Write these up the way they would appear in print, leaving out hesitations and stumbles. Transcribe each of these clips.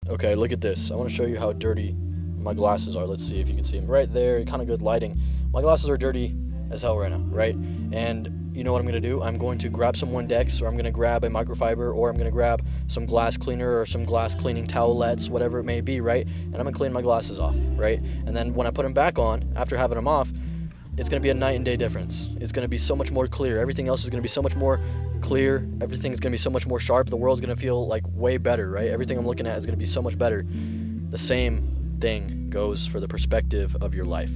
Okay, look at this. I want to show you how dirty my glasses are. Let's see if you can see them. Right there, kind of good lighting. My glasses are dirty as hell right now, right? And you know what I'm going to do? I'm going to grab some Windex, or I'm going to grab a microfiber, or I'm going to grab some glass cleaner or some glass cleaning towelettes, whatever it may be, right? And I'm going to clean my glasses off, right? And then when I put them back on, after having them off, it's going to be a night and day difference. It's going to be so much more clear. Everything else is going to be so much more clear. Everything's going to be so much more sharp. The world's going to feel like way better, right? Everything I'm looking at is going to be so much better. The same thing goes for the perspective of your life.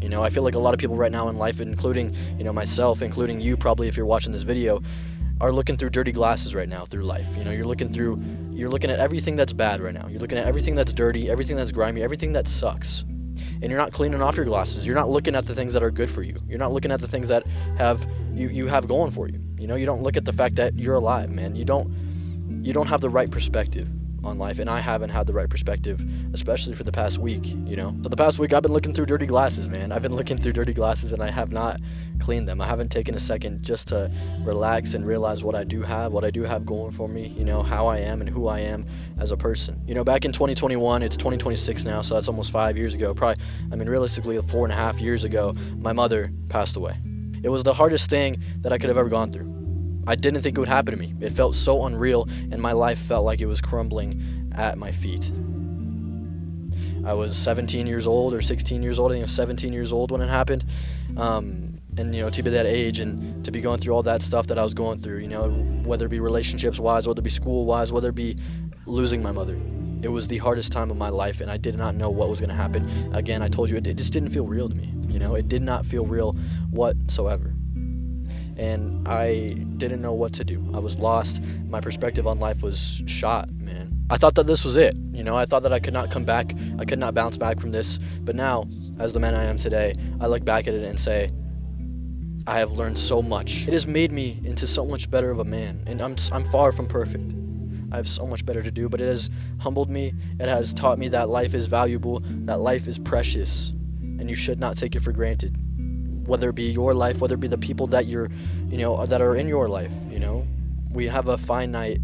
You know, I feel like a lot of people right now in life, including, you know, myself, including you probably if you're watching this video, are looking through dirty glasses right now through life. You know, you're looking at everything that's bad right now. You're looking at everything that's dirty, everything that's grimy, everything that sucks. And you're not cleaning off your glasses. You're not looking at the things that are good for you. You're not looking at the things that you have going for you. You know, you don't look at the fact that you're alive, man. You don't have the right perspective on life, and I haven't had the right perspective, especially for the past week, you know. So the past week I've been looking through dirty glasses, man. I've been looking through dirty glasses and I have not cleaned them. I haven't taken a second just to relax and realize what I do have going for me, you know, how I am and who I am as a person. You know, back in 2021, it's 2026 now, so that's almost 5 years ago. Realistically 4.5 years ago, my mother passed away. It was the hardest thing that I could have ever gone through. I didn't think it would happen to me. It felt so unreal, and my life felt like it was crumbling at my feet. I was 17 years old or 16 years old. I think I was 17 years old when it happened. And, you know, to be that age and to be going through all that stuff that I was going through, you know, whether it be relationships-wise, whether it be school-wise, whether it be losing my mother. It was the hardest time of my life, and I did not know what was going to happen. Again, I told you, it just didn't feel real to me. You know, it did not feel real whatsoever. And I didn't know what to do. I was lost. My perspective on life was shot, man. I thought that this was it. You know, I thought that I could not come back. I could not bounce back from this. But now, as the man I am today, I look back at it and say, I have learned so much. It has made me into so much better of a man. And I'm far from perfect. I have so much better to do, but it has humbled me. It has taught me that life is valuable, that life is precious, and you should not take it for granted. Whether it be your life, whether it be the people that that are in your life, you know. We have a finite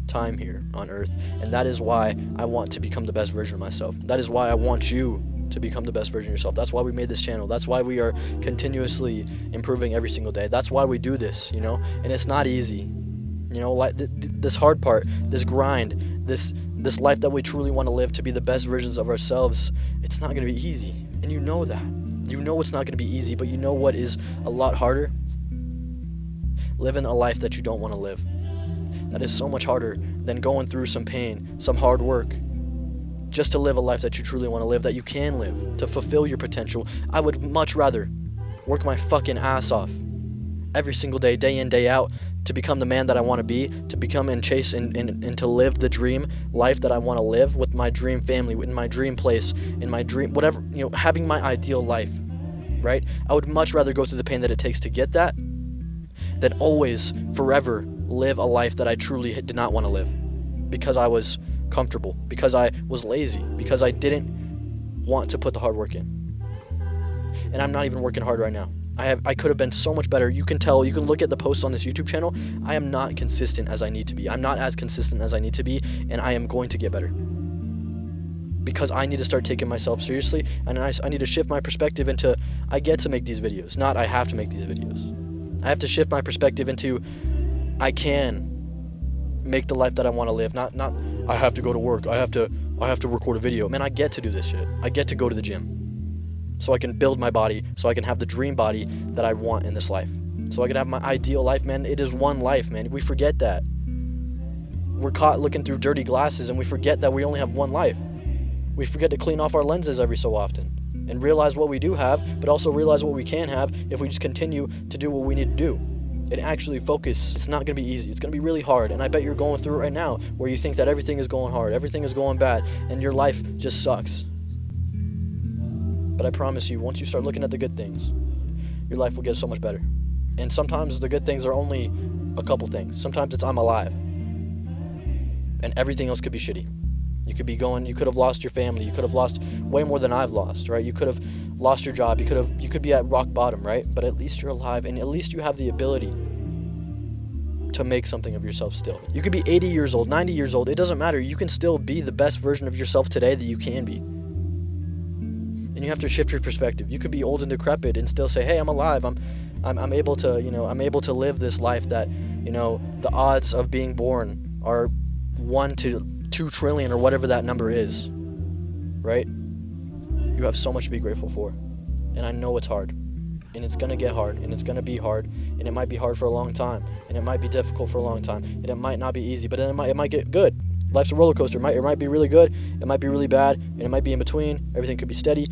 time here on earth, and that is why I want to become the best version of myself. That is why I want you to become the best version of yourself. That's why we made this channel. That's why we are continuously improving every single day. That's why we do this, you know. And it's not easy. You know, like this hard part, this grind, this life that we truly want to live to be the best versions of ourselves, it's not going to be easy. And you know that. You know it's not going to be easy, but you know what is a lot harder? Living a life that you don't want to live. That is so much harder than going through some pain, some hard work, just to live a life that you truly want to live, that you can live, to fulfill your potential. I would much rather work my fucking ass off every single day, day in, day out, to become the man that I want to be, to become and chase and to live the dream life that I want to live with my dream family, in my dream place, in my dream, whatever, you know, having my ideal life, right? I would much rather go through the pain that it takes to get that than always, forever, live a life that I truly did not want to live because I was comfortable, because I was lazy, because I didn't want to put the hard work in. And I'm not even working hard right now. I could have been so much better. You can tell, you can look at the posts on this YouTube channel. I am not consistent as I need to be. I'm not as consistent as I need to be, and I am going to get better. Because I need to start taking myself seriously, and I need to shift my perspective into, I get to make these videos, not I have to make these videos. I have to shift my perspective into, I can make the life that I want to live, not I have to go to work, I have to record a video. Man, I get to do this shit. I get to go to the gym. So I can build my body, so I can have the dream body that I want in this life. So I can have my ideal life, man. It is one life, man. We forget that. We're caught looking through dirty glasses, and we forget that we only have one life. We forget to clean off our lenses every so often and realize what we do have, but also realize what we can have if we just continue to do what we need to do. And actually focus. It's not going to be easy. It's going to be really hard, and I bet you're going through it right now where you think that everything is going hard, everything is going bad, and your life just sucks. But I promise you, once you start looking at the good things, your life will get so much better. And sometimes the good things are only a couple things. Sometimes it's I'm alive. And everything else could be shitty. You could have lost your family. You could have lost way more than I've lost, right? You could have lost your job. You could be at rock bottom, right? But at least you're alive, and at least you have the ability to make something of yourself still. You could be 80 years old, 90 years old. It doesn't matter. You can still be the best version of yourself today that you can be. And you have to shift your perspective. You could be old and decrepit and still say, hey, I'm alive. I'm able to, I'm able to live this life that, the odds of being born are 1 to 2 trillion or whatever that number is, right? You have so much to be grateful for. And I know it's hard. And it's going to get hard. And it's going to be hard. And it might be hard for a long time. And it might be difficult for a long time. And it might not be easy. But then it might get good. Life's a roller coaster. It might be really good. It might be really bad. And it might be in between. Everything could be steady.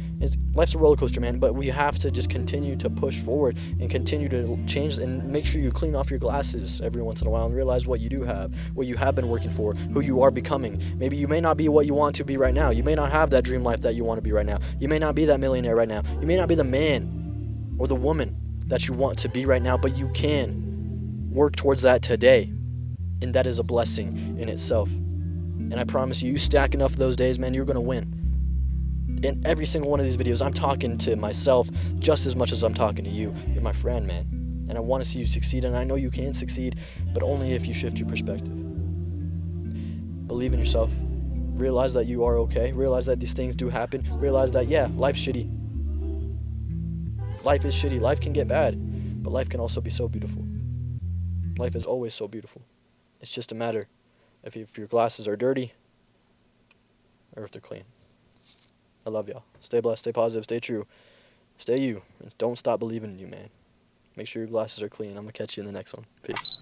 Life's a roller coaster, man. But we have to just continue to push forward and continue to change and make sure you clean off your glasses every once in a while and realize what you do have, what you have been working for, who you are becoming. Maybe you may not be what you want to be right now. You may not have that dream life that you want to be right now. You may not be that millionaire right now. You may not be the man or the woman that you want to be right now, but you can work towards that today. And that is a blessing in itself. And I promise you stack enough of those days, man, you're going to win. In every single one of these videos, I'm talking to myself just as much as I'm talking to you. You're my friend, man. And I want to see you succeed, and I know you can succeed, but only if you shift your perspective. Believe in yourself. Realize that you are okay. Realize that these things do happen. Realize that, yeah, life's shitty. Life is shitty. Life can get bad, but life can also be so beautiful. Life is always so beautiful. It's just a matter if your glasses are dirty or if they're clean. I love y'all. Stay blessed, stay positive, stay true. Stay you. And don't stop believing in you, man. Make sure your glasses are clean. I'm going to catch you in the next one. Peace.